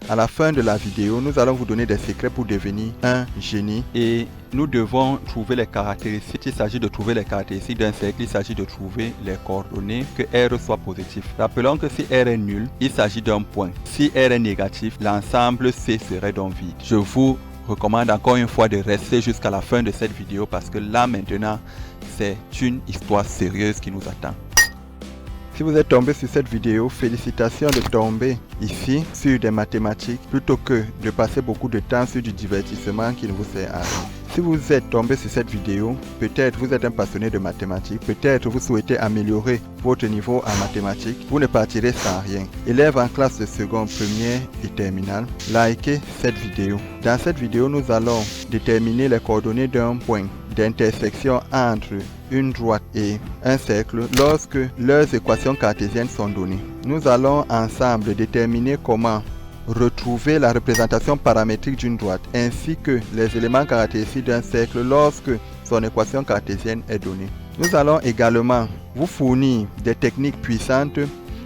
À la fin de la vidéo, nous allons vous donner des secrets pour devenir un génie et nous devons trouver les caractéristiques. Il s'agit de trouver les caractéristiques d'un cercle, il s'agit de trouver les coordonnées, que R soit positif. Rappelons que si R est nul, il s'agit d'un point. Si R est négatif, l'ensemble C serait donc vide. Je vous recommande encore une fois de rester jusqu'à la fin de cette vidéo parce que là maintenant, c'est une histoire sérieuse qui nous attend. Si vous êtes tombé sur cette vidéo, félicitations de tomber ici sur des mathématiques plutôt que de passer beaucoup de temps sur du divertissement qui ne vous sert à rien. Si vous êtes tombé sur cette vidéo, peut-être vous êtes un passionné de mathématiques, peut-être vous souhaitez améliorer votre niveau en mathématiques, vous ne partirez sans rien. Élèves en classe de seconde, première et terminale, likez cette vidéo. Dans cette vidéo, nous allons déterminer les coordonnées d'un point d'intersection entre une droite et un cercle lorsque leurs équations cartésiennes sont données. Nous allons ensemble déterminer comment retrouver la représentation paramétrique d'une droite ainsi que les éléments caractéristiques d'un cercle lorsque son équation cartésienne est donnée. Nous allons également vous fournir des techniques puissantes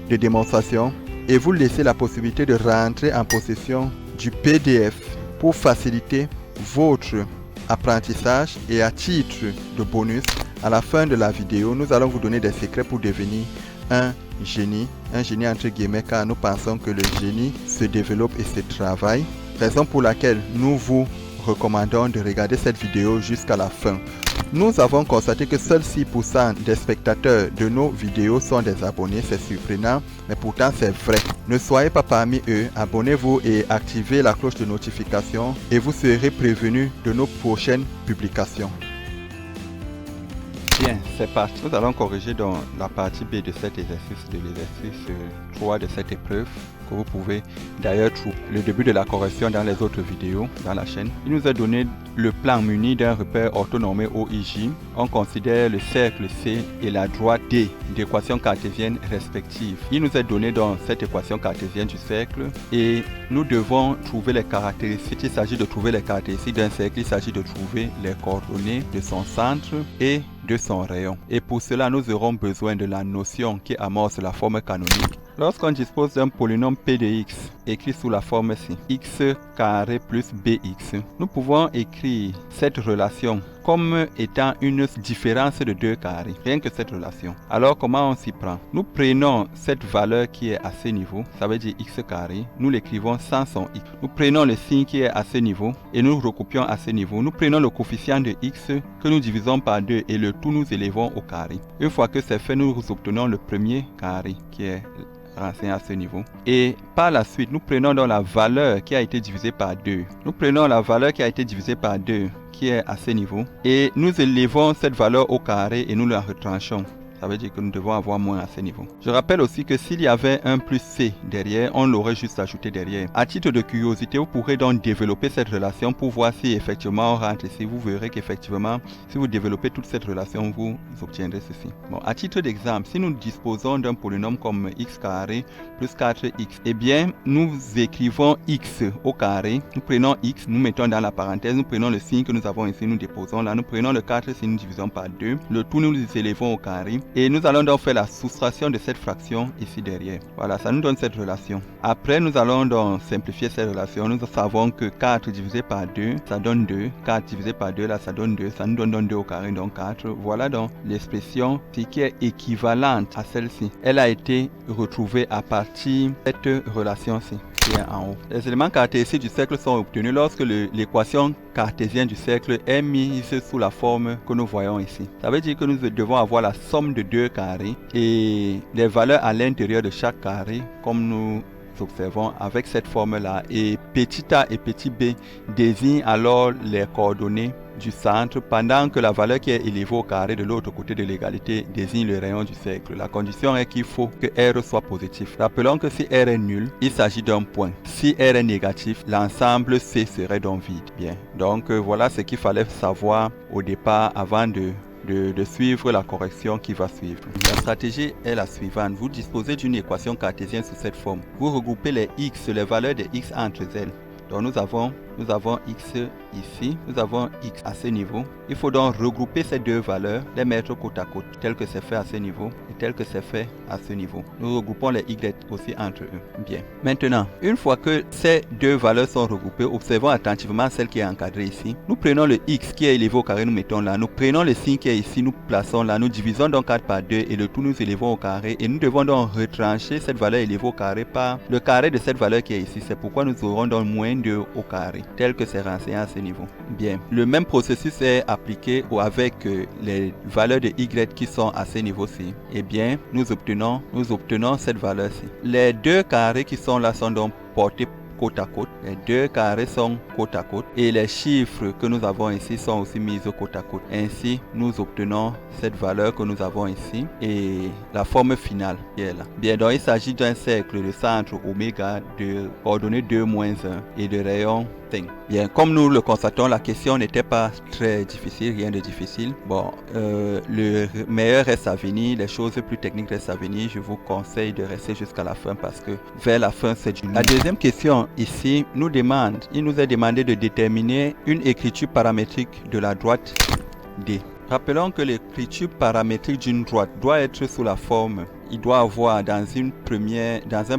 de démonstration et vous laisser la possibilité de rentrer en possession du PDF pour faciliter votre apprentissage. Et à titre de bonus, à la fin de la vidéo, nous allons vous donner des secrets pour devenir un génie entre guillemets, car nous pensons que le génie se développe et se travaille, raison pour laquelle nous vous recommandons de regarder cette vidéo jusqu'à la fin. Nous avons constaté que seuls 6% des spectateurs de nos vidéos sont des abonnés. C'est surprenant, mais pourtant c'est vrai. Ne soyez pas parmi eux, abonnez-vous et activez la cloche de notification et vous serez prévenus de nos prochaines publications. Bien, c'est parti. Nous allons corriger dans la partie B de cet exercice, de l'exercice 3 de cette épreuve, que vous pouvez d'ailleurs trouver le début de la correction dans les autres vidéos dans la chaîne. Il nous a donné le plan muni d'un repère orthonormé OIJ. On considère le cercle C et la droite D d'équations cartésiennes respectives. Il nous est donné dans cette équation cartésienne du cercle et nous devons trouver les caractéristiques. Il s'agit de trouver les caractéristiques d'un cercle, il s'agit de trouver les coordonnées de son centre et de son rayon. Et pour cela, nous aurons besoin de la notion qui amorce la forme canonique. Lorsqu'on dispose d'un polynôme p de x écrit sous la forme ci, x carré plus bx, nous pouvons écrire cette relation comme étant une différence de 2 carrés, rien que cette relation. Alors comment on s'y prend? Nous prenons cette valeur qui est à ce niveau, ça veut dire x carré, nous l'écrivons sans son x. Nous prenons le signe qui est à ce niveau et nous recopions à ce niveau. Nous prenons le coefficient de x que nous divisons par 2 et le tout nous élevons au carré. Une fois que c'est fait, nous obtenons le premier carré qui est renseigné à ce niveau. Et par la suite, nous prenons donc la valeur qui a été divisée par 2. Nous prenons la valeur qui a été divisée par 2 qui est à ce niveau et nous élevons cette valeur au carré et nous la retranchons. Ça veut dire que nous devons avoir moins à ce niveau. Je rappelle aussi que s'il y avait un plus C derrière, on l'aurait juste ajouté derrière. À titre de curiosité, vous pourrez donc développer cette relation pour voir si effectivement on rentre ici. Vous verrez qu'effectivement, si vous développez toute cette relation, vous obtiendrez ceci. Bon, à titre d'exemple, si nous disposons d'un polynôme comme x carré plus 4x, eh bien, nous écrivons x au carré. Nous prenons x, nous mettons dans la parenthèse, nous prenons le signe que nous avons ici, nous déposons là. Nous prenons le 4 si nous divisons par 2. Le tout, nous élevons au carré. Et nous allons donc faire la soustraction de cette fraction ici derrière. Voilà, ça nous donne cette relation. Après, nous allons donc simplifier cette relation. Nous savons que 4 divisé par 2, ça donne 2. 4 divisé par 2, là, ça donne 2. Ça nous donne donc 2 au carré, donc 4. Voilà donc l'expression qui est équivalente à celle-ci. Elle a été retrouvée à partir de cette relation-ci qui est en haut. Les éléments cartésiens du cercle sont obtenus lorsque l'équation cartésienne du cercle est mise sous la forme que nous voyons ici. Ça veut dire que nous devons avoir la somme de 2 carrés et les valeurs à l'intérieur de chaque carré comme nous observons avec cette forme-là. Et petit a et petit b désignent alors les coordonnées du centre, pendant que la valeur qui est élevée au carré de l'autre côté de l'égalité désigne le rayon du cercle. La condition est qu'il faut que R soit positif. Rappelons que si R est nul, il s'agit d'un point. Si R est négatif, l'ensemble C serait donc vide. Bien, donc voilà ce qu'il fallait savoir au départ avant de suivre la correction qui va suivre. La stratégie est la suivante. Vous disposez d'une équation cartésienne sous cette forme. Vous regroupez les x, les valeurs de x entre elles. Donc nous avons x ici, nous avons x à ce niveau. Il faut donc regrouper ces deux valeurs, les mettre côte à côte, tel que c'est fait à ce niveau et tel que c'est fait à ce niveau. Nous regroupons les y aussi entre eux. Bien. Maintenant, une fois que ces deux valeurs sont regroupées, observons attentivement celle qui est encadrée ici. Nous prenons le x qui est élevé au carré, nous mettons là. Nous prenons le signe qui est ici, nous plaçons là. Nous divisons donc 4 par 2 et le tout nous élevons au carré. Et nous devons donc retrancher cette valeur élevée au carré par le carré de cette valeur qui est ici. C'est pourquoi nous aurons donc moins 2 au carré, tel que c'est renseigné à ce niveau. Bien. Le même processus est appliqué avec les valeurs de y qui sont à ce niveau-ci. Eh bien, nous obtenons cette valeur-ci. Les deux carrés qui sont là sont donc portés côte à côte. Les deux carrés sont côte à côte et les chiffres que nous avons ici sont aussi mis côte à côte. Ainsi, nous obtenons cette valeur que nous avons ici et la forme finale qui est là. Bien, donc il s'agit d'un cercle de centre oméga de coordonnées 2, -1 et de rayon 5. Bien, comme nous le constatons, la question n'était pas très difficile, rien de difficile. Bon, le meilleur reste à venir, les choses plus techniques restent à venir. Je vous conseille de rester jusqu'à la fin parce que vers la fin, c'est du lourd. La deuxième question ici il nous est demandé de déterminer une écriture paramétrique de la droite D. Rappelons que l'écriture paramétrique d'une droite doit être sous la forme. Il doit avoir dans un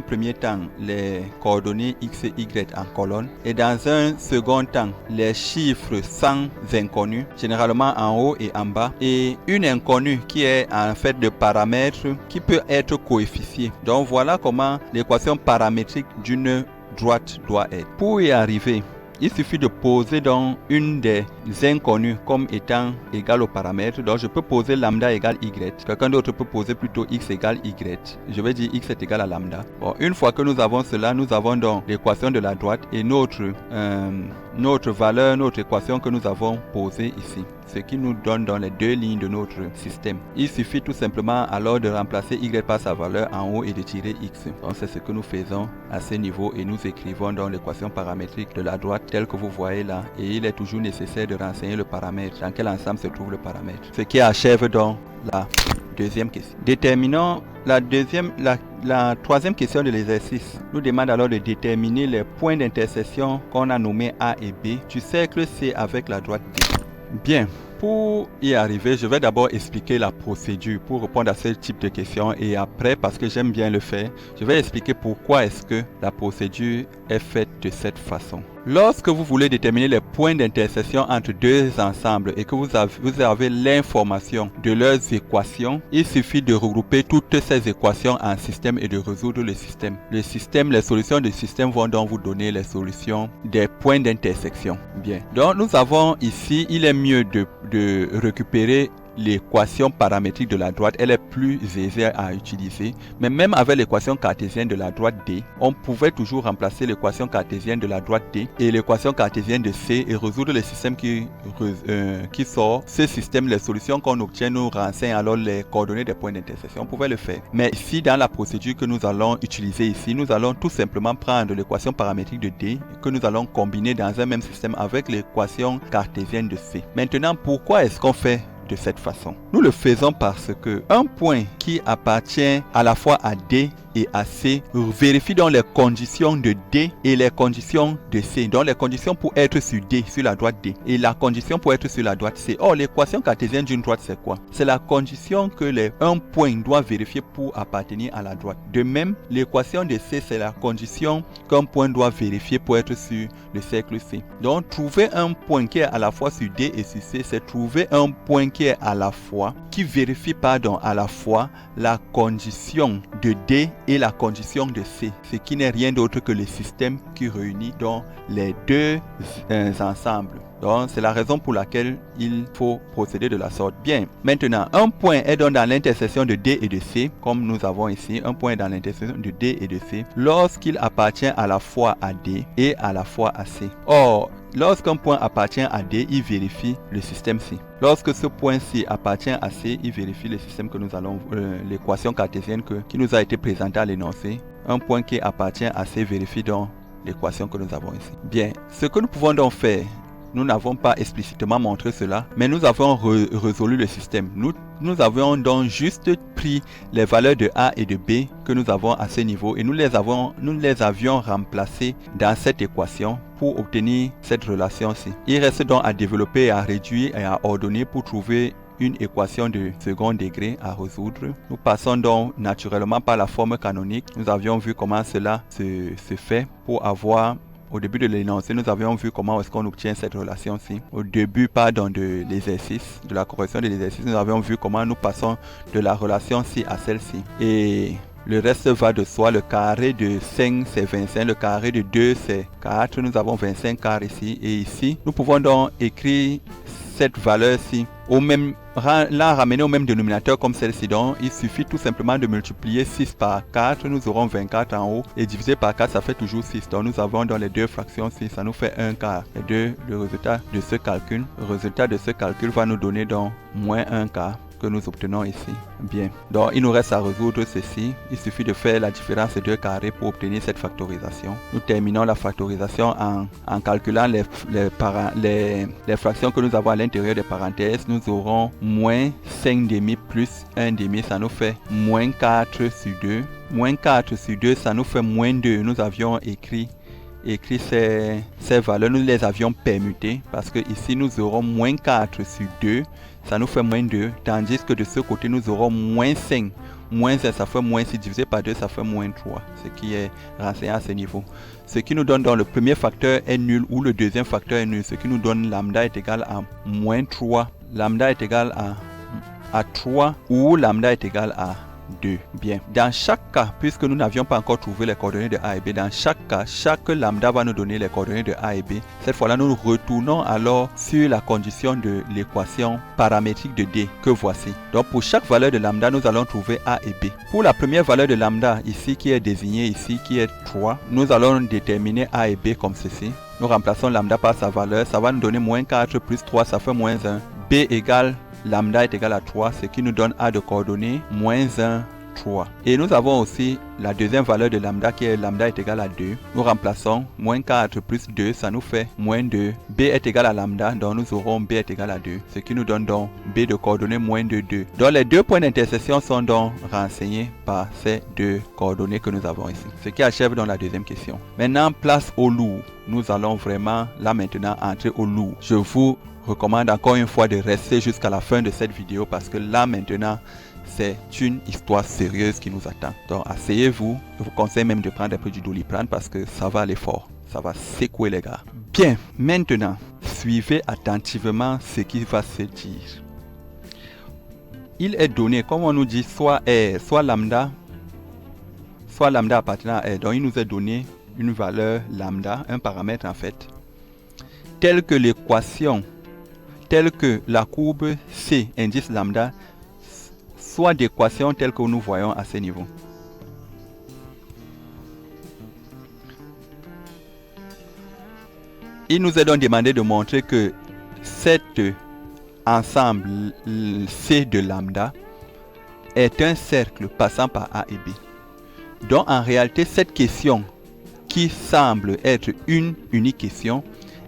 premier temps les coordonnées x et y en colonne et dans un second temps les chiffres sans inconnus, généralement en haut et en bas, et une inconnue qui est en fait de paramètre qui peut être coefficient. Donc voilà comment l'équation paramétrique d'une droite doit être. Pour y arriver, il suffit de poser donc une des inconnues comme étant égale au paramètre. Donc je peux poser lambda égale y. Quelqu'un d'autre peut poser plutôt x égale y. Je vais dire x est égal à lambda. Bon, une fois que nous avons cela, nous avons donc l'équation de la droite et notre équation que nous avons posée ici. Ce qui nous donne dans les deux lignes de notre système. Il suffit tout simplement alors de remplacer y par sa valeur en haut et de tirer x. Donc c'est ce que nous faisons à ce niveau et nous écrivons dans l'équation paramétrique de la droite telle que vous voyez là. Et il est toujours nécessaire de renseigner le paramètre, dans quel ensemble se trouve le paramètre. Ce qui achève donc la deuxième question. Déterminons la troisième question de l'exercice. Nous demande alors de déterminer les points d'intersection qu'on a nommés A et B du cercle C avec la droite D. Bien, pour y arriver, je vais d'abord expliquer la procédure pour répondre à ce type de questions et après, parce que j'aime bien le faire, je vais expliquer pourquoi est-ce que la procédure est faite de cette façon. Lorsque vous voulez déterminer les points d'intersection entre deux ensembles et que vous avez l'information de leurs équations, il suffit de regrouper toutes ces équations en système et de résoudre le système. Les solutions du système vont donc vous donner les solutions des points d'intersection. Bien. Donc nous avons ici, il est mieux de récupérer l'équation paramétrique de la droite. Elle est plus aisée à utiliser, mais même avec l'équation cartésienne de la droite D, on pouvait toujours remplacer l'équation cartésienne de la droite D et l'équation cartésienne de C et résoudre le système qui sort. Ce système, les solutions qu'on obtient nous renseignent alors les coordonnées des points d'intersection. On pouvait le faire, mais ici dans la procédure que nous allons utiliser ici, nous allons tout simplement prendre l'équation paramétrique de D que nous allons combiner dans un même système avec l'équation cartésienne de C. Maintenant, pourquoi est-ce qu'on fait de cette façon? Nous le faisons parce que un point qui appartient à la fois à D et à C vérifie donc les conditions de D et les conditions de C. Donc les conditions pour être sur D, sur la droite D, et la condition pour être sur la droite C. Or, l'équation cartésienne d'une droite, c'est quoi? C'est la condition que un point doit vérifier pour appartenir à la droite. De même, l'équation de C, c'est la condition qu'un point doit vérifier pour être sur le cercle C. Donc, trouver un point qui est à la fois sur D et sur C, c'est trouver un point qui est à la fois, qui vérifie, à la fois la condition de D et la condition de C, ce qui n'est rien d'autre que le système qui réunit donc les deux ensembles. Donc, c'est la raison pour laquelle il faut procéder de la sorte. Bien, maintenant, un point est donc dans l'intersection de D et de C, comme nous avons ici, un point est dans l'intersection de D et de C, lorsqu'il appartient à la fois à D et à la fois à C. Or, lorsqu'un point appartient à D, il vérifie le système C. Lorsque ce point-ci appartient à C, il vérifie le système que nous allons, l'équation cartésienne qui nous a été présentée à l'énoncé. Un point qui appartient à C vérifie donc l'équation que nous avons ici. Bien, ce que nous pouvons donc faire nous n'avons pas explicitement montré cela, mais nous avons résolu le système. Nous avions donc juste pris les valeurs de A et de B que nous avons à ce niveau et nous les avions remplacées dans cette équation pour obtenir cette relation-ci. Il reste donc à développer, à réduire et à ordonner pour trouver une équation de second degré à résoudre. Nous passons donc naturellement par la forme canonique. Nous avions vu comment cela se fait pour avoir... Au début de l'énoncé, nous avions vu comment est-ce qu'on obtient cette relation-ci. Au début, de l'exercice, de la correction de l'exercice, nous avions vu comment nous passons de la relation-ci à celle-ci. Et le reste va de soi. Le carré de 5, c'est 25. Le carré de 2, c'est 4. Nous avons 25 quarts ici. Et ici, nous pouvons donc écrire cette valeur-ci la ramener au même dénominateur comme celle-ci. Donc, il suffit tout simplement de multiplier 6 par 4. Nous aurons 24 en haut. Et diviser par 4, ça fait toujours 6. Donc, nous avons dans les deux fractions 6. Ça nous fait 1 quart. Le résultat de ce calcul. Le résultat de ce calcul va nous donner donc moins 1 quart que nous obtenons ici. Bien. Donc, il nous reste à résoudre ceci. Il suffit de faire la différence des deux carrés pour obtenir cette factorisation. Nous terminons la factorisation en calculant les fractions que nous avons à l'intérieur des parenthèses. Nous aurons moins 5 demi plus 1 demi. Ça nous fait moins 4 sur 2. Moins 4 sur 2, ça nous fait moins 2. Nous avions écrit ces valeurs, nous les avions permutées parce que ici nous aurons moins 4 sur 2, ça nous fait moins 2, tandis que de ce côté nous aurons moins 5, moins 1 ça fait moins 6, divisé par 2 ça fait moins 3, ce qui est renseigné à ce niveau. Ce qui nous donne dans le premier facteur est nul ou le deuxième facteur est nul, ce qui nous donne lambda est égal à moins 3, lambda est égal à 3 ou lambda est égal à 2. Bien. Dans chaque cas, puisque nous n'avions pas encore trouvé les coordonnées de A et B, dans chaque cas, chaque lambda va nous donner les coordonnées de A et B. Cette fois-là, nous retournons alors sur la condition de l'équation paramétrique de D que voici. Donc, pour chaque valeur de lambda, nous allons trouver A et B. Pour la première valeur de lambda, ici, qui est désignée ici, qui est 3, nous allons déterminer A et B comme ceci. Nous remplaçons lambda par sa valeur. Ça va nous donner moins 4 plus 3, ça fait moins 1. B égale lambda est égal à 3, ce qui nous donne A de coordonnées, moins 1, 3. Et nous avons aussi la deuxième valeur de lambda qui est lambda est égal à 2. Nous remplaçons moins 4 plus 2, ça nous fait moins 2. B est égal à lambda, donc nous aurons B est égal à 2, ce qui nous donne donc B de coordonnées moins 2, 2. Donc les deux points d'intersection sont donc renseignés par ces deux coordonnées que nous avons ici. Ce qui achève dans la deuxième question. Maintenant, place au lourd. Nous allons vraiment là maintenant entrer au lourd. Je vous recommande encore une fois de rester jusqu'à la fin de cette vidéo parce que là maintenant c'est une histoire sérieuse qui nous attend. Donc asseyez-vous, je vous conseille même de prendre un peu du Doliprane parce que ça va aller fort, ça va secouer les gars. Bien, maintenant suivez attentivement ce qui va se dire. Il est donné, comme on nous dit, soit R, soit lambda appartenant à R. Donc il nous est donné une valeur lambda, un paramètre en fait, tel que l'équation, telle que la courbe C, indice lambda, soit d'équation telle que nous voyons à ce niveau. Il nous est donc demandé de montrer que cet ensemble C de lambda est un cercle passant par A et B. Donc en réalité, cette question qui semble être une unique question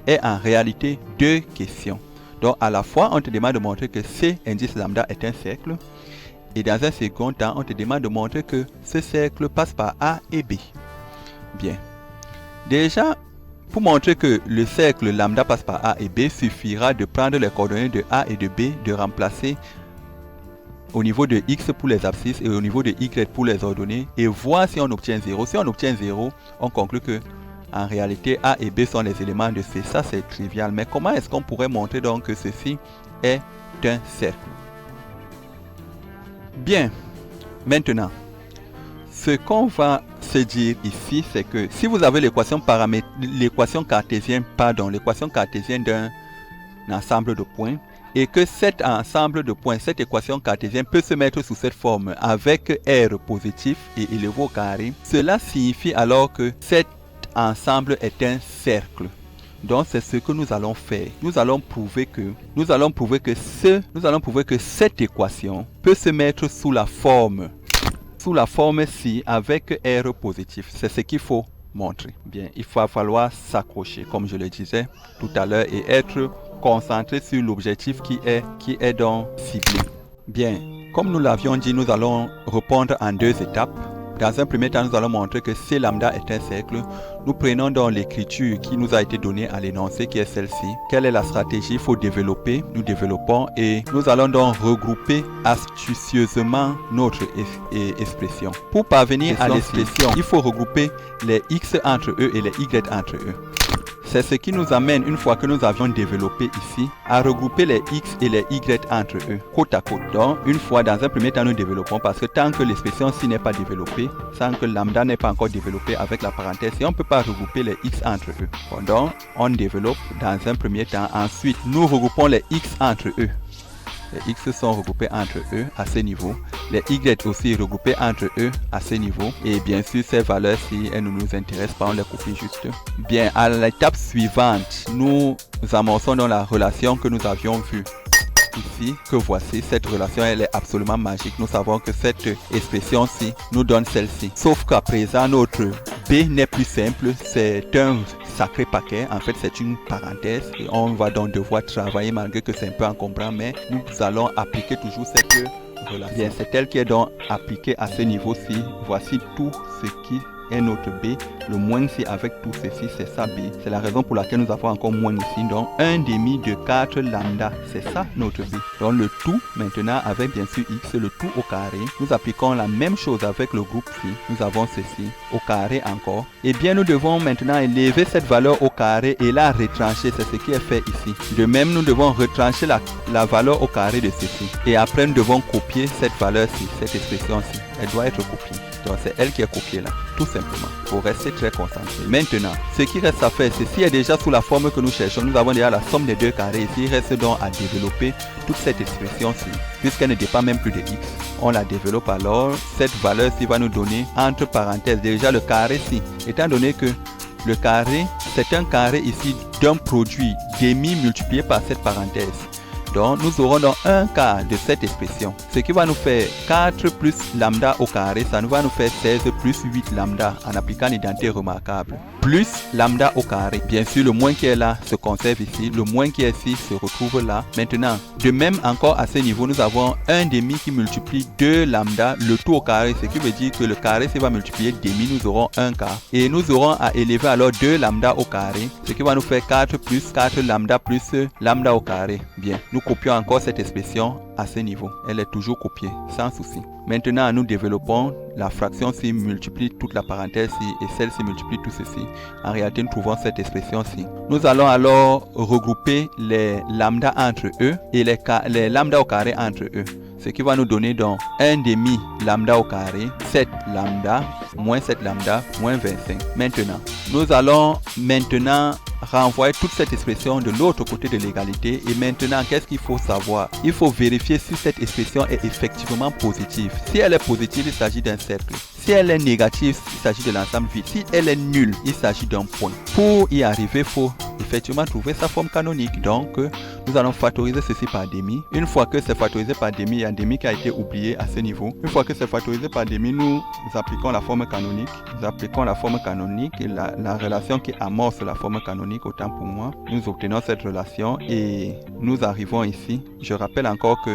est en réalité deux questions. Donc à la fois, on te demande de montrer que C indice lambda est un cercle. Et dans un second temps, on te demande de montrer que ce cercle passe par A et B. Bien. Déjà, pour montrer que le cercle lambda passe par A et B, suffira de prendre les coordonnées de A et de B, de remplacer au niveau de X pour les abscisses et au niveau de Y pour les ordonnées et voir si on obtient 0. Si on obtient 0, on conclut que en réalité, A et B sont les éléments de C. Ça, c'est trivial. Mais comment est-ce qu'on pourrait montrer donc que ceci est un cercle? Bien. Maintenant, ce qu'on va se dire ici, c'est que si vous avez l'équation cartésienne d'un ensemble de points, et que cet ensemble de points, cette équation cartésienne peut se mettre sous cette forme avec R positif et élevé au carré, cela signifie alors que cet ensemble est un cercle. Donc c'est ce que nous allons faire. Nous allons prouver que cette équation peut se mettre sous la forme ci avec R positif. C'est ce qu'il faut montrer. Bien, il va falloir s'accrocher, comme je le disais tout à l'heure, et être concentré sur l'objectif qui est donc ciblé. Bien, comme nous l'avions dit, nous allons répondre en 2 étapes. Dans un premier temps, nous allons montrer que C lambda est un cercle. Nous prenons donc l'écriture qui nous a été donnée à l'énoncé qui est celle-ci. Quelle est la stratégie? Il faut développer. Nous développons et nous allons donc regrouper astucieusement notre expression. Pour parvenir à l'expression, il faut regrouper les X entre eux et les Y entre eux. C'est ce qui nous amène, une fois que nous avions développé ici, à regrouper les X et les Y entre eux, côte à côte. Donc, une fois, dans un premier temps, nous développons parce que tant que l'expression-ci n'est pas développée, tant que lambda n'est pas encore développé avec la parenthèse, et on ne peut pas regrouper les X entre eux. Bon, donc, on développe dans un premier temps. Ensuite, nous regroupons les X entre eux. Les X sont regroupés entre eux à ce niveau. Les Y aussi regroupés entre eux à ce niveau. Et bien sûr, ces valeurs-ci, elles ne nous intéressent pas, on les copie juste. Bien, à l'étape suivante, nous amorçons dans la relation que nous avions vue ici, que voici. Cette relation, elle est absolument magique. Nous savons que cette expression-ci nous donne celle-ci. Sauf qu'à présent, notre B n'est plus simple. C'est un sacré paquet. En fait, c'est une parenthèse. Et on va donc devoir travailler malgré que c'est un peu encombrant. Mais nous allons appliquer toujours cette relation. Bien, c'est elle qui est donc appliquée à ce niveau-ci. Voici tout ce qui est notre B. Le moins ici avec tout ceci, c'est ça B. C'est la raison pour laquelle nous avons encore moins ici. Donc 1/2 de 4 lambda, c'est ça notre B. Donc le tout maintenant avec bien sûr X, le tout au carré. Nous appliquons la même chose avec le groupe phi. Nous avons ceci au carré encore. Et bien nous devons maintenant élever cette valeur au carré et la retrancher. C'est ce qui est fait ici. De même, nous devons retrancher la valeur au carré de ceci. Et après, nous devons copier cette valeur-ci, cette expression-ci. Elle doit être copiée. Donc c'est elle qui est copiée là, tout simplement. Il faut rester très concentré. Maintenant, ce qui reste à faire, ceci est déjà sous la forme que nous cherchons. Nous avons déjà la somme des 2 carrés ici. Il reste donc à développer toute cette expression-ci. Puisqu'elle ne dépend même plus de X, on la développe alors. Cette valeur-ci va nous donner, entre parenthèses, déjà le carré-ci. Étant donné que le carré, c'est un carré ici d'un produit demi multiplié par cette parenthèse. Donc, nous aurons donc un quart de cette expression. Ce qui va nous faire 4 plus lambda au carré, ça nous va nous faire 16 plus 8 lambda en appliquant l'identité remarquable. Plus lambda au carré. Bien sûr, le moins qui est là se conserve ici. Le moins qui est ici se retrouve là. Maintenant, de même encore à ce niveau, nous avons 1/2 qui multiplie 2 lambda, le tout au carré. Ce qui veut dire que le carré, s'il va multiplier demi, nous aurons un quart. Et nous aurons à élever alors 2 lambda au carré. Ce qui va nous faire 4 plus 4 lambda plus lambda au carré. Bien, nous copions encore cette expression à ce niveau. Elle est toujours copiée, sans souci. Maintenant, nous développons la fraction-ci multiplie toute la parenthèse-ci et celle-ci multiplie tout ceci. En réalité, nous trouvons cette expression-ci. Nous allons alors regrouper les lambda entre eux et les lambda au carré entre eux. Ce qui va nous donner donc 1/2 lambda au carré, 7 lambda, moins 7 lambda, moins 25. Maintenant, nous allons renvoyer toute cette expression de l'autre côté de l'égalité. Et maintenant, qu'est-ce qu'il faut savoir? Il faut vérifier si cette expression est effectivement positive. Si elle est positive, il s'agit d'un cercle. Si elle est négative, il s'agit de l'ensemble vide. Si elle est nulle, il s'agit d'un point. Pour y arriver, il faut effectivement trouver sa forme canonique. Donc, nous allons factoriser ceci par demi. Une fois que c'est factorisé par demi, il y a un demi qui a été oublié à ce niveau. Une fois que c'est factorisé par demi, nous appliquons la forme canonique. Nous appliquons la forme canonique et la relation qui amorce la forme canonique, autant pour moi. Nous obtenons cette relation et nous arrivons ici. Je rappelle encore que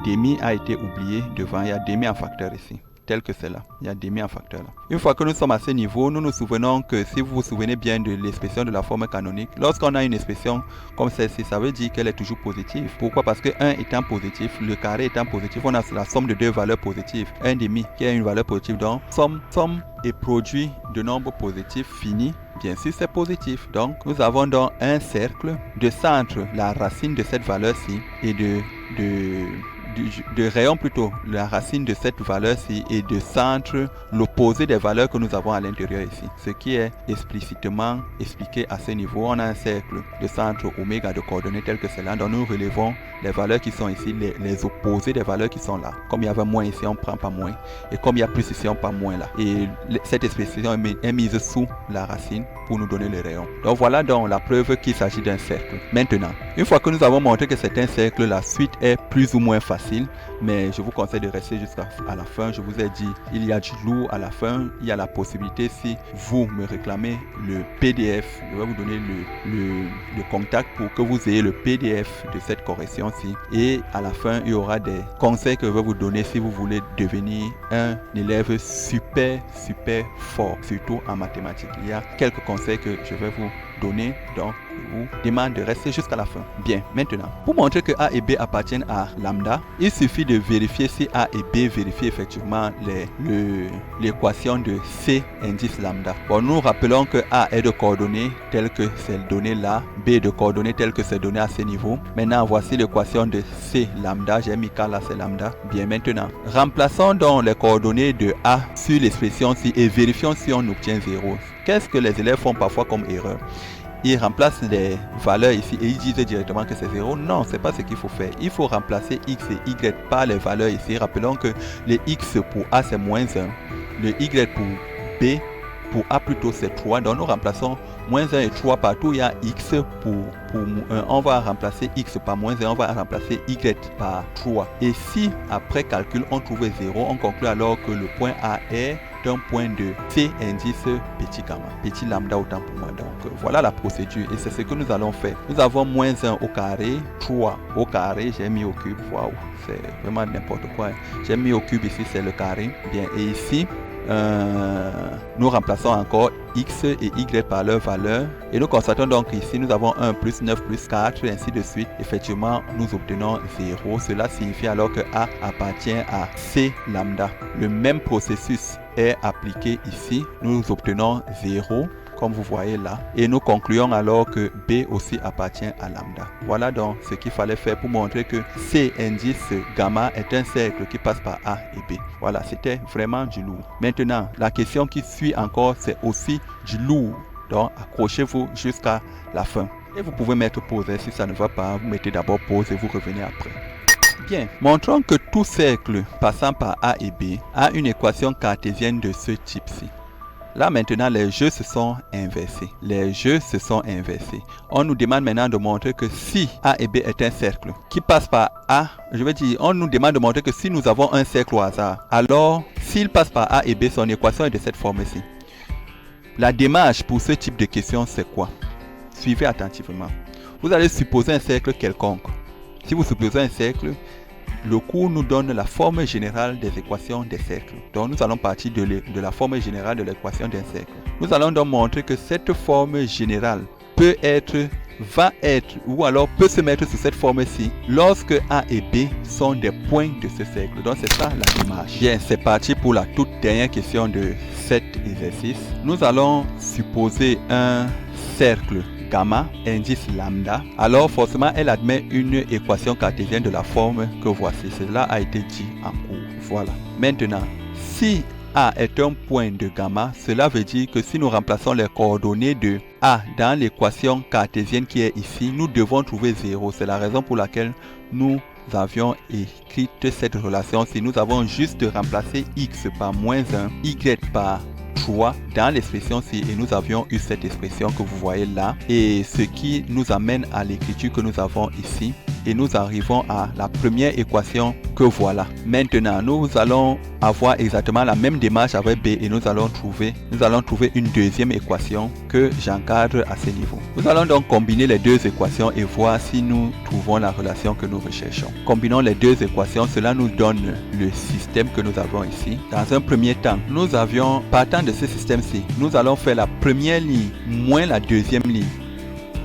demi a été oublié devant. Il y a demi en facteur ici. Tel que c'est là. Il y a demi en facteur là. Une fois que nous sommes à ce niveau, nous nous souvenons que si vous vous souvenez bien de l'expression de la forme canonique, lorsqu'on a une expression comme celle-ci, ça veut dire qu'elle est toujours positive. Pourquoi? Parce que 1 étant positif, le carré étant positif, on a la somme de 2 valeurs positives. 1/2 qui est une valeur positive, donc somme et produit de nombres positifs fini. Bien sûr, c'est positif. Donc, nous avons donc un cercle de centre, la racine de cette valeur-ci, et de rayon plutôt, la racine de cette valeur-ci, et de centre, l'opposé des valeurs que nous avons à l'intérieur ici. Ce qui est explicitement expliqué à ce niveau. On a un cercle de centre oméga de coordonnées tel que c'est là. Donc nous relevons les valeurs qui sont ici, les opposés des valeurs qui sont là. Comme il y avait moins ici, on ne prend pas moins. Et comme il y a plus ici, on prend moins là. Et cette expression est mise sous la racine pour nous donner le rayon. Donc voilà donc la preuve qu'il s'agit d'un cercle. Maintenant, une fois que nous avons montré que c'est un cercle, la suite est plus ou moins facile. facile, mais je vous conseille de rester jusqu'à la fin. Je vous ai dit, il y a du lourd à la fin. Il y a la possibilité, si vous me réclamez le PDF, je vais vous donner le contact pour que vous ayez le PDF de cette correction-ci. Et à la fin, il y aura des conseils que je vais vous donner si vous voulez devenir un élève super fort, surtout en mathématiques. Il y a quelques conseils que je vais vous donner, donc je vous demande de rester jusqu'à la fin. Bien, maintenant, pour montrer que A et B appartiennent à lambda, il suffit de vérifier si A et B vérifient effectivement l'équation de C indice lambda. Bon, nous rappelons que A est de coordonnées telles que c'est donné là, B de coordonnées telles que c'est donné à ce niveau. Maintenant, voici l'équation de C lambda. J'ai mis K là, c'est lambda. Bien, maintenant, remplaçons donc les coordonnées de A sur l'expression-ci et vérifions si on obtient 0. Qu'est-ce que les élèves font parfois comme erreur? Ils remplacent les valeurs ici et ils disent directement que c'est 0. Non, c'est pas ce qu'il faut faire. Il faut remplacer x et y par les valeurs ici. Rappelons que le x pour A c'est moins 1. Le y pour B, pour A plutôt c'est 3. Donc nous remplaçons moins 1 et 3 partout. Il y a x pour 1. On va remplacer x par moins 1. On va remplacer y par 3. Et si après calcul on trouve 0, on conclut alors que le point A est un point de C indice petit gamma, petit lambda autant pour moi. Donc voilà la procédure et c'est ce que nous allons faire. Nous avons moins 1 au carré, 3 au carré, j'ai mis au cube. Waouh, c'est vraiment n'importe quoi. J'ai mis au cube ici, c'est le carré. Bien, et ici nous remplaçons encore x et y par leur valeur et nous constatons donc ici nous avons 1 plus 9 plus 4 ainsi de suite. Effectivement nous obtenons 0. Cela signifie alors que A appartient à C lambda. Le même processus est appliqué ici. Nous obtenons 0 comme vous voyez là et nous concluons alors que B aussi appartient à lambda. Voilà donc ce qu'il fallait faire pour montrer que C indice gamma est un cercle qui passe par A et B. Voilà, c'était vraiment du lourd. Maintenant, la question qui suit encore, c'est aussi du lourd. Donc, accrochez-vous jusqu'à la fin. Et vous pouvez mettre pause. Si ça ne va pas, vous mettez d'abord pause et vous revenez après. Bien, montrons que tout cercle passant par A et B a une équation cartésienne de ce type-ci. Là maintenant, les jeux se sont inversés. Les jeux se sont inversés. On nous demande maintenant de montrer que si A et B est un cercle qui passe par A, je veux dire, on nous demande de montrer que si nous avons un cercle au hasard, alors s'il passe par A et B, son équation est de cette forme-ci. La démarche pour ce type de question, c'est quoi? Suivez attentivement. Vous allez supposer un cercle quelconque. Si vous supposez un cercle, le cours nous donne la forme générale des équations des cercles. Donc nous allons partir de la forme générale de l'équation d'un cercle. Nous allons donc montrer que cette forme générale peut être, va être ou alors peut se mettre sous cette forme-ci lorsque A et B sont des points de ce cercle. Donc c'est ça la démarche. Bien, c'est parti pour la toute dernière question de cet exercice. Nous allons supposer un cercle gamma, indice lambda, alors forcément elle admet une équation cartésienne de la forme que voici. Cela a été dit en cours. Voilà. Maintenant, si A est un point de gamma, cela veut dire que si nous remplaçons les coordonnées de A dans l'équation cartésienne qui est ici, nous devons trouver 0. C'est la raison pour laquelle nous avions écrit cette relation. Si nous avons juste remplacé x par moins 1, y par 3 dans l'expression-ci et nous avions eu cette expression que vous voyez là et ce qui nous amène à l'écriture que nous avons ici et nous arrivons à la première équation que voilà. Maintenant nous allons avoir exactement la même démarche avec B et nous allons trouver une deuxième équation que j'encadre à ce niveau. Nous allons donc combiner les deux équations et voir si nous trouvons la relation que nous recherchons. Combinons les deux équations, cela nous donne le système que nous avons ici. Dans un premier temps, nous avions, partant de ce système-ci, nous allons faire la première ligne moins la deuxième ligne.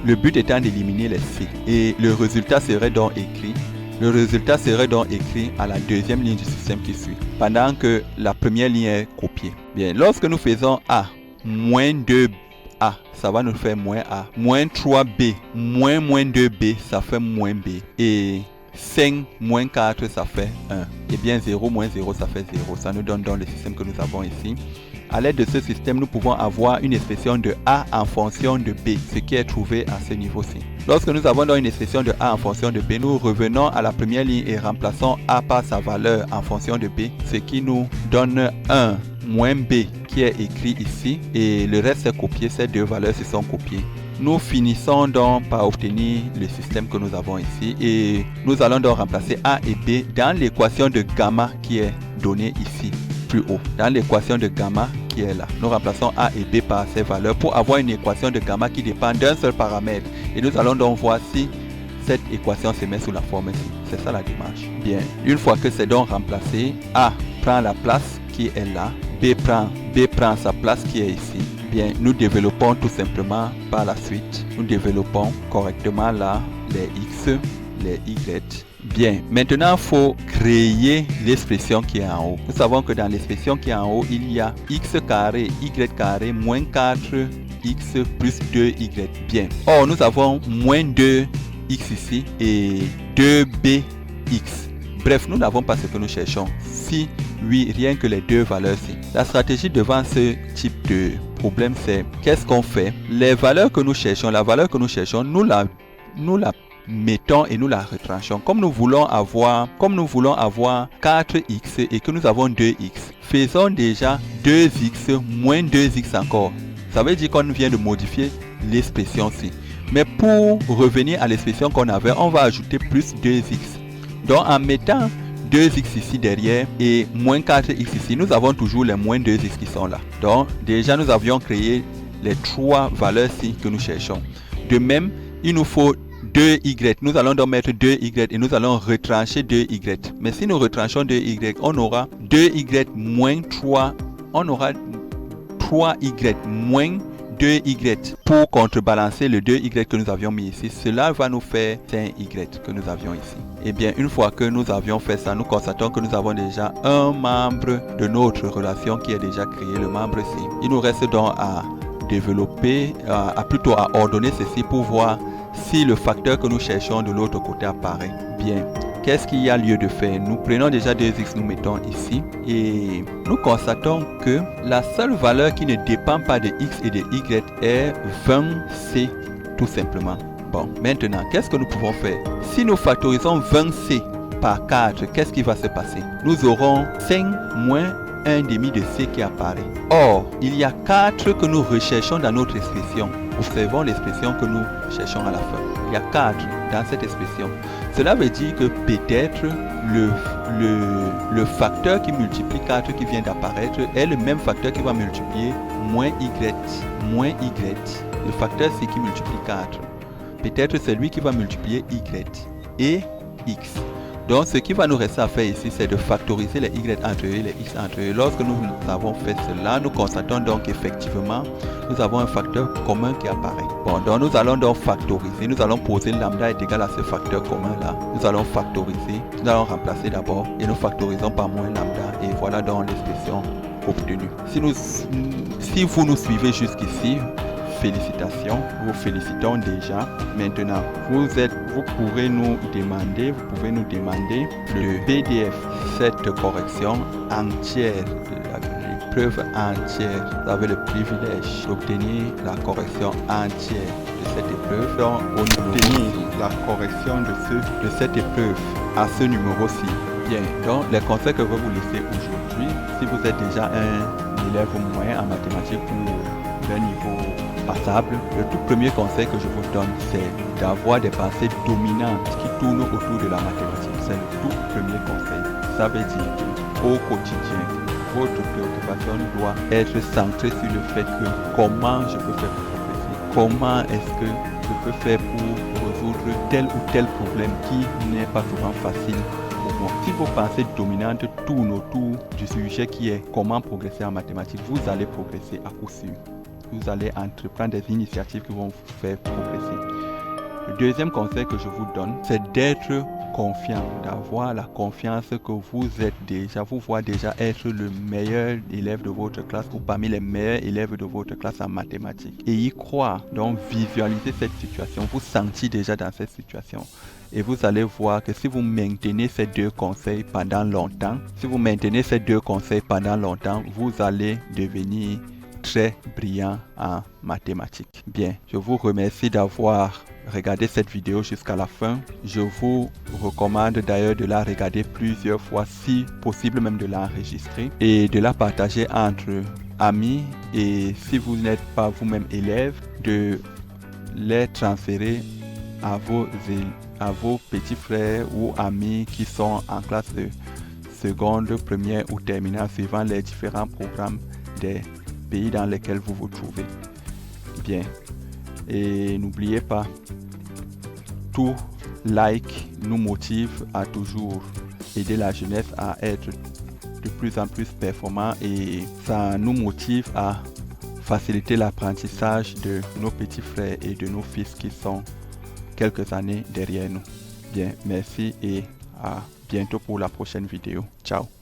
Le but étant d'éliminer les C. Et le résultat serait donc écrit. Le résultat serait donc écrit à la deuxième ligne du système qui suit. Pendant que la première ligne est copiée. Bien, lorsque nous faisons A moins 2A, ça va nous faire moins A. Moins 3B, moins 2B, ça fait moins B. Et 5 moins 4, ça fait 1. Et bien 0 moins 0, ça fait 0. Ça nous donne donc le système que nous avons ici. À l'aide de ce système, nous pouvons avoir une expression de A en fonction de B, ce qui est trouvé à ce niveau-ci. Lorsque nous avons donc une expression de A en fonction de B, nous revenons à la première ligne et remplaçons A par sa valeur en fonction de B, ce qui nous donne 1 moins B qui est écrit ici et le reste est copié, ces deux valeurs se sont copiées. nous finissons donc par obtenir le système que nous avons ici et nous allons donc remplacer A et B dans l'équation de gamma qui est donnée ici plus haut. Dans l'équation de gamma qui est là, nous remplaçons A et B par ces valeurs pour avoir une équation de gamma qui dépend d'un seul paramètre. Et nous allons donc voir si cette équation se met sous la forme ici. C'est ça la démarche. Bien, une fois que c'est donc remplacé, A prend la place qui est là, B prend sa place qui est ici. Bien, nous développons tout simplement par la suite. Nous développons correctement là les X, les Y. Bien, maintenant il faut créer l'expression qui est en haut. Nous savons que dans l'expression qui est en haut, il y a x carré, y carré, moins 4x plus 2y. Bien. Or, nous avons moins 2x ici et 2bx. Bref, nous n'avons pas ce que nous cherchons. Si oui, rien que les deux valeurs-ci. La stratégie devant ce type de problème, c'est qu'est-ce qu'on fait? Les valeurs que nous cherchons, la valeur que nous cherchons, nous la mettons et nous la retranchons. Comme nous voulons avoir 4x et que nous avons 2x, faisons déjà 2x moins 2x encore. Ça veut dire qu'on vient de modifier l'expression-ci. Mais pour revenir à l'expression qu'on avait, on va ajouter plus 2x. Donc en mettant 2x ici derrière et moins 4x ici, nous avons toujours les moins 2x qui sont là. Donc déjà nous avions créé les trois valeurs-ci que nous cherchons. De même, il nous faut 2y. Nous allons donc mettre 2y et nous allons retrancher 2y. Mais si nous retranchons 2y, on aura 2y moins 3. On aura 3y moins 2y pour contrebalancer le 2y que nous avions mis ici. Cela va nous faire 5y que nous avions ici. Et bien, une fois que nous avions fait ça, nous constatons que nous avons déjà un membre de notre relation qui est déjà créé, le membre C. Il nous reste donc à développer, plutôt à ordonner ceci pour voir si le facteur que nous cherchons de l'autre côté apparaît. Bien, qu'est-ce qu'il y a lieu de faire? Nous prenons déjà 2x, nous mettons ici et nous constatons que la seule valeur qui ne dépend pas de x et de y est 20c tout simplement. Bon, maintenant, qu'est-ce que nous pouvons faire? Si nous factorisons 20c par 4, qu'est-ce qui va se passer? Nous aurons 5 moins 1 demi de c qui apparaît. Or, il y a 4 que nous recherchons dans notre expression. Observons l'expression que nous cherchons à la fin. Il y a 4 dans cette expression. Cela veut dire que peut-être le facteur qui multiplie 4 qui vient d'apparaître est le même facteur qui va multiplier moins y. Moins y. Le facteur c'est qui multiplie 4. Peut-être c'est lui qui va multiplier y et x. Donc ce qui va nous rester à faire ici, c'est de factoriser les y entre eux et les x entre eux. Lorsque nous avons fait cela, nous constatons donc effectivement, nous avons un facteur commun qui apparaît. Bon, donc nous allons donc factoriser. Nous allons poser lambda est égal à ce facteur commun là. Nous allons factoriser. Nous allons remplacer d'abord et nous factorisons par moins lambda. Et voilà donc l'expression obtenue. Si vous nous suivez jusqu'ici, félicitations, vous félicitons déjà. Maintenant, vous pouvez nous demander le PDF, cette correction entière de l'épreuve entière. Vous avez le privilège d'obtenir la correction entière de cette épreuve. Donc, on obtenir la correction de cette épreuve à ce numéro-ci. Bien, donc les conseils que je vais vous laisser aujourd'hui, si vous êtes déjà un élève moyen en mathématiques ou d'un niveau passable, le tout premier conseil que je vous donne, c'est d'avoir des pensées dominantes qui tournent autour de la mathématique. C'est le tout premier conseil. Ça veut dire qu'au quotidien, votre préoccupation doit être centrée sur le fait que comment je peux faire pour progresser, comment est-ce que je peux faire pour résoudre tel ou tel problème qui n'est pas souvent facile. Si vos pensées dominantes tournent autour du sujet qui est comment progresser en mathématiques, vous allez progresser à coup sûr. Vous allez entreprendre des initiatives qui vont vous faire progresser. Le deuxième conseil que je vous donne, c'est d'être confiant, d'avoir la confiance que vous êtes déjà, vous voyez déjà être le meilleur élève de votre classe ou parmi les meilleurs élèves de votre classe en mathématiques. Et y croire, donc visualiser cette situation, vous sentir déjà dans cette situation. Et vous allez voir que si vous maintenez ces deux conseils pendant longtemps, vous allez devenir très brillant en mathématiques. Bien, je vous remercie d'avoir regardé cette vidéo jusqu'à la fin. Je vous recommande d'ailleurs de la regarder plusieurs fois, si possible même de l'enregistrer et de la partager entre amis. Et si vous n'êtes pas vous-même élève, de les transférer à vos petits frères ou amis qui sont en classe de seconde, première ou terminale suivant les différents programmes des pays dans lesquels vous vous trouvez. Bien. Et n'oubliez pas, tout like nous motive à toujours aider la jeunesse à être de plus en plus performant et ça nous motive à faciliter l'apprentissage de nos petits frères et de nos fils qui sont quelques années derrière nous. Bien, merci et à bientôt pour la prochaine vidéo. Ciao.